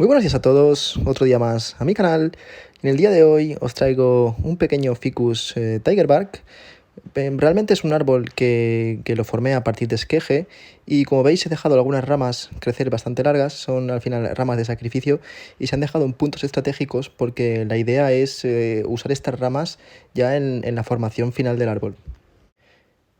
Muy buenos días a todos, otro día más a mi canal. En el día de hoy os traigo un pequeño Ficus Tigerbark. Realmente es un árbol que lo formé a partir de esqueje y como veis he dejado algunas ramas crecer bastante largas, son al final ramas de sacrificio y se han dejado en puntos estratégicos porque la idea es usar estas ramas ya en la formación final del árbol.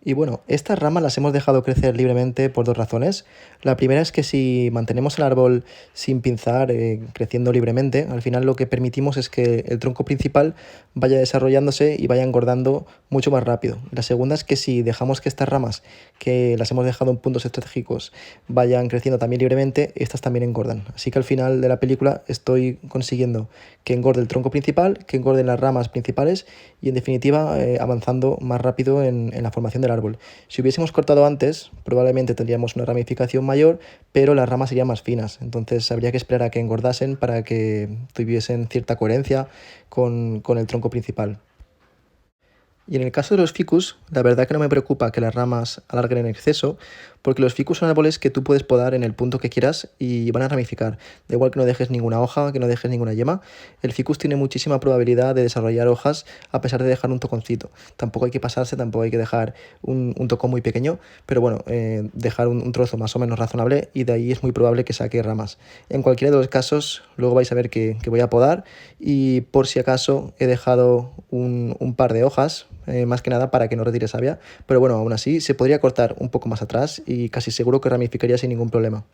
Y bueno, estas ramas las hemos dejado crecer libremente por dos razones. La primera es que si mantenemos el árbol sin pinzar, creciendo libremente, al final lo que permitimos es que el tronco principal vaya desarrollándose y vaya engordando mucho más rápido. La segunda es que si dejamos que estas ramas, que las hemos dejado en puntos estratégicos, vayan creciendo también libremente, estas también engordan. Así que al final de la película estoy consiguiendo que engorde el tronco principal, que engorden las ramas principales y en definitiva avanzando más rápido en la formación del árbol. Si hubiésemos cortado antes, probablemente tendríamos una ramificación mayor, pero las ramas serían más finas. Entonces habría que esperar a que engordasen para que tuviesen cierta coherencia con el tronco principal. Y en el caso de los ficus, la verdad que no me preocupa que las ramas alarguen en exceso, porque los ficus son árboles que tú puedes podar en el punto que quieras y van a ramificar. Da igual que no dejes ninguna hoja, que no dejes ninguna yema, el ficus tiene muchísima probabilidad de desarrollar hojas a pesar de dejar un toconcito. Tampoco hay que pasarse, tampoco hay que dejar un tocón muy pequeño, pero bueno, dejar un trozo más o menos razonable y de ahí es muy probable que saque ramas. En cualquiera de los casos, luego vais a ver que voy a podar y por si acaso he dejado un par de hojas, más que nada para que no retire savia, pero bueno, aún así se podría cortar un poco más atrás y casi seguro que ramificaría sin ningún problema.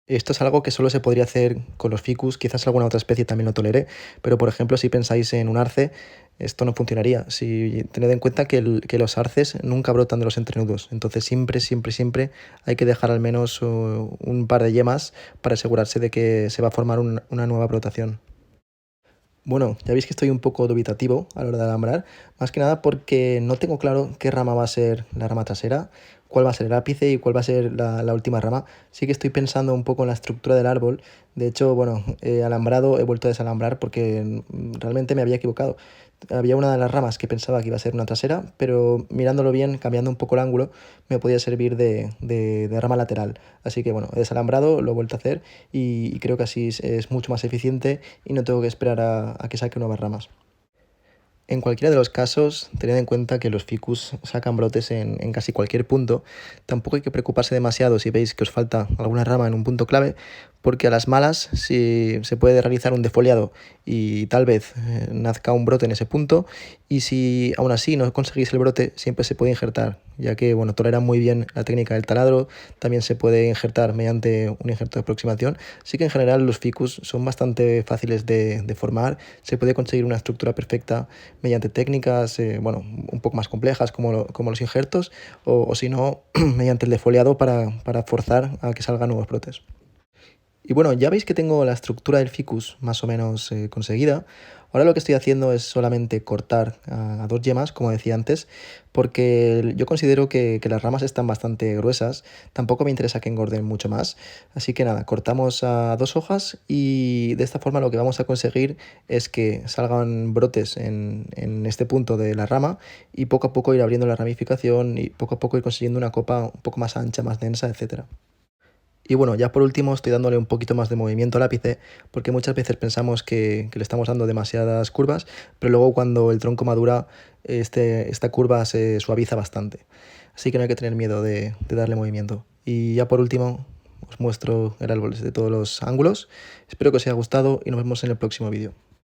Esto es algo que solo se podría hacer con los ficus, quizás alguna otra especie también lo tolere, pero por ejemplo si pensáis en un arce, esto no funcionaría. Si tened en cuenta que los arces nunca brotan de los entrenudos, entonces siempre hay que dejar al menos un par de yemas para asegurarse de que se va a formar una nueva brotación. Bueno, ya veis que estoy un poco dubitativo a la hora de alambrar, más que nada porque no tengo claro qué rama va a ser la rama trasera, cuál va a ser el ápice y cuál va a ser la última rama. Sí que estoy pensando un poco en la estructura del árbol. De hecho, bueno, he alambrado, he vuelto a desalambrar porque realmente me había equivocado. Había una de las ramas que pensaba que iba a ser una trasera, pero mirándolo bien, cambiando un poco el ángulo, me podía servir de rama lateral. Así que bueno, he desalambrado, lo he vuelto a hacer y creo que así es mucho más eficiente y no tengo que esperar a que saque nuevas ramas. En cualquiera de los casos, tened en cuenta que los ficus sacan brotes en casi cualquier punto. Tampoco hay que preocuparse demasiado si veis que os falta alguna rama en un punto clave, porque a las malas si se puede realizar un defoliado y tal vez nazca un brote en ese punto, y si aún así no conseguís el brote, siempre se puede injertar, ya que bueno, tolera muy bien la técnica del taladro, también se puede injertar mediante un injerto de aproximación, así que en general los ficus son bastante fáciles de formar, se puede conseguir una estructura perfecta mediante técnicas bueno, un poco más complejas como los injertos o si no, mediante el defoliado para forzar a que salgan nuevos brotes. Y bueno, ya veis que tengo la estructura del ficus más o menos conseguida. Ahora lo que estoy haciendo es solamente cortar a dos yemas, como decía antes, porque yo considero que las ramas están bastante gruesas. Tampoco me interesa que engorden mucho más. Así que nada, cortamos a dos hojas y de esta forma lo que vamos a conseguir es que salgan brotes en este punto de la rama y poco a poco ir abriendo la ramificación y poco a poco ir consiguiendo una copa un poco más ancha, más densa, etcétera. Y bueno, ya por último estoy dándole un poquito más de movimiento al ápice, porque muchas veces pensamos que le estamos dando demasiadas curvas, pero luego cuando el tronco madura, esta curva se suaviza bastante. Así que no hay que tener miedo de darle movimiento. Y ya por último, os muestro el árbol desde todos los ángulos. Espero que os haya gustado y nos vemos en el próximo vídeo.